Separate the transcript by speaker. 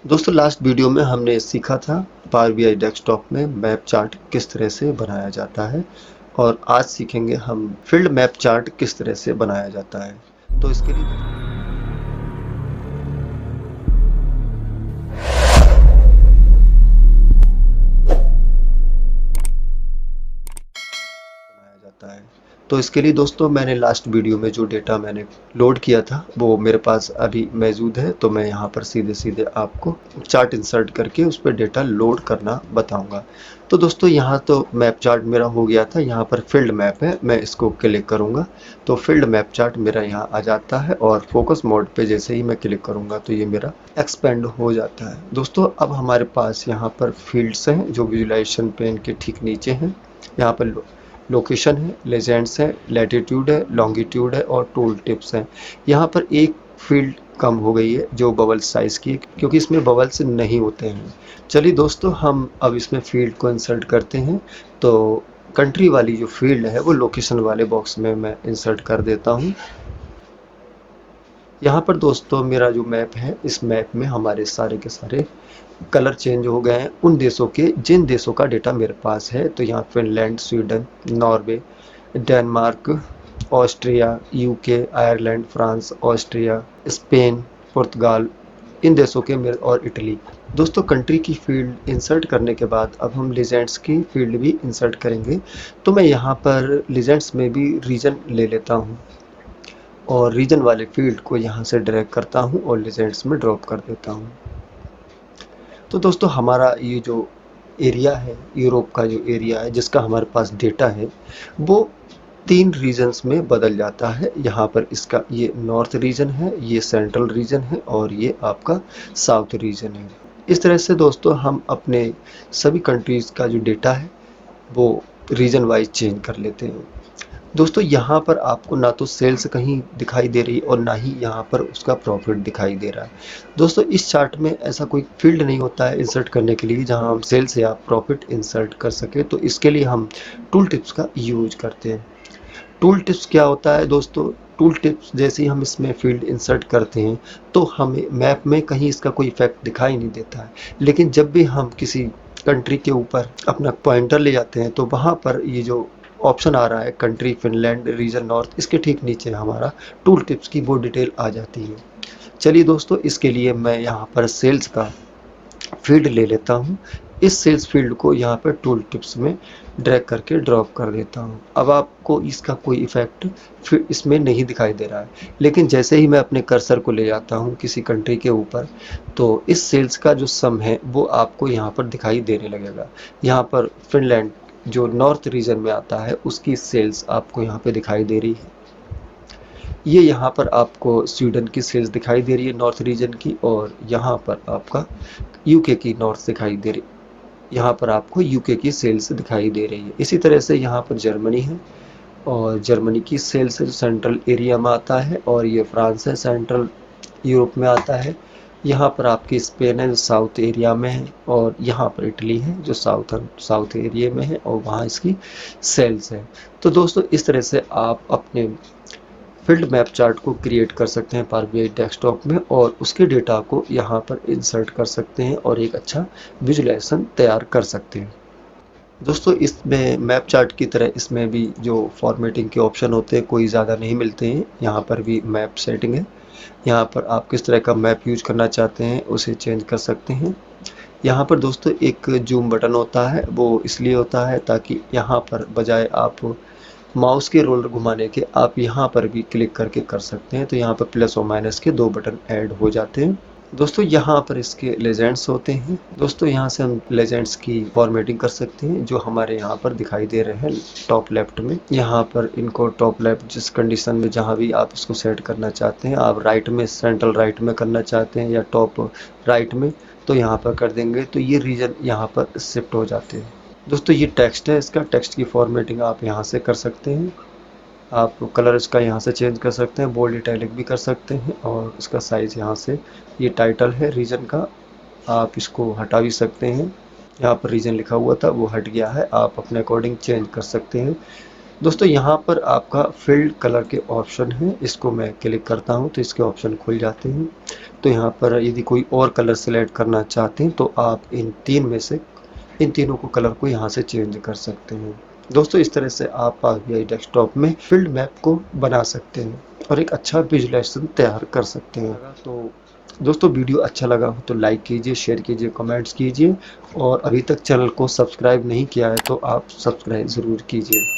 Speaker 1: दोस्तों last video में हमने सीखा था पावर बीआई डेस्कटॉप में मैप चार्ट किस तरह से बनाया जाता है और आज सीखेंगे हम फील्ड मैप चार्ट किस तरह से बनाया जाता है। तो इसके लिए बनाया जाता है। तो इसके लिए दोस्तों मैंने लास्ट वीडियो में जो डेटा मैंने लोड किया था वो मेरे पास अभी मौजूद है, तो मैं यहाँ पर सीधे सीधे आपको चार्ट इंसर्ट करके उस पर डेटा लोड करना बताऊंगा। तो दोस्तों यहाँ तो मैप चार्ट मेरा हो गया था, यहाँ पर फील्ड मैप है, मैं इसको क्लिक करूँगा तो फील्ड मैप चार्ट मेरा यहाँ आ जाता है और फोकस मोड पे जैसे ही मैं क्लिक करूँगा तो ये मेरा एक्सपेंड हो जाता है। दोस्तों अब हमारे पास यहाँ पर फील्ड्स हैं जो विजुलाइजेशन पेन के ठीक नीचे हैं। यहाँ पर लोकेशन है, लेजेंड्स है, लैटिट्यूड है, लॉन्गिट्यूड है और टूल टिप्स हैं। यहाँ पर एक फील्ड कम हो गई है जो बबल साइज़ की है, क्योंकि इसमें बबल्स नहीं होते हैं। चलिए दोस्तों हम अब इसमें फील्ड को इंसर्ट करते हैं। तो कंट्री वाली जो फील्ड है वो लोकेशन वाले बॉक्स में मैं इंसर्ट कर देता हूँ। यहाँ पर दोस्तों मेरा जो मैप है, इस मैप में हमारे सारे के सारे कलर चेंज हो गए हैं उन देशों के जिन देशों का डेटा मेरे पास है। तो यहाँ Finland, Sweden, Norway, Denmark, Austria, UK, Ireland, France, Austria, Spain, पुर्तगाल, इन देशों के मेरे और इटली। दोस्तों कंट्री की फील्ड इंसर्ट करने के बाद अब हम लीजेंड्स की फील्ड भी इंसर्ट करेंगे। तो मैं यहाँ पर लीजेंड्स में भी रीजन ले लेता हूँ और रीजन वाले फील्ड को यहाँ से ड्रैग करता हूँ और लीजेंड्स में ड्रॉप कर देता हूँ। तो दोस्तों हमारा ये जो एरिया है, यूरोप का जो एरिया है जिसका हमारे पास डेटा है, वो 3 रीजन्स में बदल जाता है। यहाँ पर इसका ये नॉर्थ रीजन है, ये सेंट्रल रीजन है और ये आपका साउथ रीजन है। इस तरह से दोस्तों हम अपने सभी कंट्रीज़ का जो डेटा है वो रीजन वाइज चेंज कर लेते हैं। दोस्तों यहाँ पर आपको ना तो सेल्स कहीं दिखाई दे रही और ना ही यहाँ पर उसका प्रॉफिट दिखाई दे रहा है। दोस्तों इस चार्ट में ऐसा कोई फील्ड नहीं होता है इंसर्ट करने के लिए जहाँ हम सेल्स या प्रॉफिट इंसर्ट कर सके, तो इसके लिए हम टूल टिप्स का यूज करते हैं। टूल टिप्स क्या होता है दोस्तों? टूल टिप्स जैसे ही हम इसमें फील्ड इंसर्ट करते हैं तो हमें मैप में कहीं इसका कोई इफेक्ट दिखाई नहीं देता है, लेकिन जब भी हम किसी कंट्री के ऊपर अपना पॉइंटर ले जाते हैं तो वहाँ पर ये जो ऑप्शन आ रहा है कंट्री, फिनलैंड, रीजन नॉर्थ, इसके ठीक नीचे हमारा टूल टिप्स की वो डिटेल आ जाती है। चलिए दोस्तों इसके लिए मैं यहाँ पर सेल्स का फील्ड ले लेता हूँ। इस सेल्स फील्ड को यहाँ पर टूल टिप्स में ड्रैग करके ड्रॉप कर देता हूँ। अब आपको इसका कोई इफेक्ट फिर इसमें नहीं दिखाई दे रहा है, लेकिन जैसे ही मैं अपने कर्सर को ले जाता हूँ किसी कंट्री के ऊपर तो इस सेल्स का जो सम है वो आपको यहाँ पर दिखाई देने लगेगा। यहाँ पर फिनलैंड जो नॉर्थ रीजन में आता है उसकी सेल्स आपको यहाँ पे दिखाई दे रही है। ये यहाँ पर आपको स्वीडन की सेल्स दिखाई दे रही है नॉर्थ रीजन की, और यहाँ पर आपका यूके की नॉर्थ दिखाई दे रही, यहाँ पर आपको यूके की सेल्स दिखाई दे रही है। इसी तरह से यहाँ पर जर्मनी है और जर्मनी की सेल्स सेंट्रल एरिया में आता है, और ये फ्रांस है सेंट्रल यूरोप में आता है। यहाँ पर आपकी स्पेन है जो साउथ एरिया में है, और यहाँ पर इटली है जो साउथ एरिया में है और वहाँ इसकी सेल्स है। तो दोस्तों इस तरह से आप अपने फील्ड मैप चार्ट को क्रिएट कर सकते हैं पावर बीआई डेस्कटॉप में और उसके डेटा को यहाँ पर इंसर्ट कर सकते हैं और एक अच्छा विजुलाइजेशन तैयार कर सकते हैं। दोस्तों इसमें मैप चार्ट की तरह इसमें भी जो फॉर्मेटिंग के ऑप्शन होते हैं कोई ज़्यादा नहीं मिलते हैं। यहाँ पर भी मैप सेटिंग है, यहाँ पर आप किस तरह का मैप यूज करना चाहते हैं उसे चेंज कर सकते हैं। यहाँ पर दोस्तों एक जूम बटन होता है, वो इसलिए होता है ताकि यहाँ पर बजाय आप माउस के रोलर घुमाने के आप यहाँ पर भी क्लिक करके कर सकते हैं। तो यहाँ पर प्लस और माइनस के 2 बटन ऐड हो जाते हैं। दोस्तों यहाँ पर इसके लेजेंड्स होते हैं। दोस्तों यहाँ से हम लेजेंड्स की फॉर्मेटिंग कर सकते हैं जो हमारे यहाँ पर दिखाई दे रहे हैं टॉप लेफ्ट में। यहाँ पर इनको टॉप लेफ्ट जिस कंडीशन में जहाँ भी आप इसको सेट करना चाहते हैं, आप राइट में सेंट्रल राइट में करना चाहते हैं या टॉप राइट में, तो यहाँ पर कर देंगे तो ये रीजन यहाँ पर शिफ्ट हो जाते हैं। दोस्तों ये टेक्स्ट है, इसका टेक्स्ट की फॉर्मेटिंग आप यहाँ से कर सकते हैं। आप कलर इसका यहाँ से चेंज कर सकते हैं, बोल्ड इटैलिक भी कर सकते हैं, और इसका साइज़ यहाँ से, ये टाइटल है रीजन का, आप इसको हटा भी सकते हैं। यहाँ पर रीजन लिखा हुआ था वो हट गया है, आप अपने अकॉर्डिंग चेंज कर सकते हैं। दोस्तों यहाँ पर आपका फील्ड कलर के ऑप्शन है, इसको मैं क्लिक करता हूँ तो इसके ऑप्शन खुल जाते हैं। तो यहाँ पर यदि कोई और कलर सेलेक्ट करना चाहते हैं तो आप इन तीनों को कलर को यहाँ से चेंज कर सकते हैं। दोस्तों इस तरह से आप पावर BI डेस्कटॉप में फील्ड मैप को बना सकते हैं और एक अच्छा विजुअलाइजेशन तैयार कर सकते हैं। तो दोस्तों वीडियो अच्छा लगा हो तो लाइक कीजिए, शेयर कीजिए, कमेंट्स कीजिए और अभी तक चैनल को सब्सक्राइब नहीं किया है तो आप सब्सक्राइब ज़रूर कीजिए।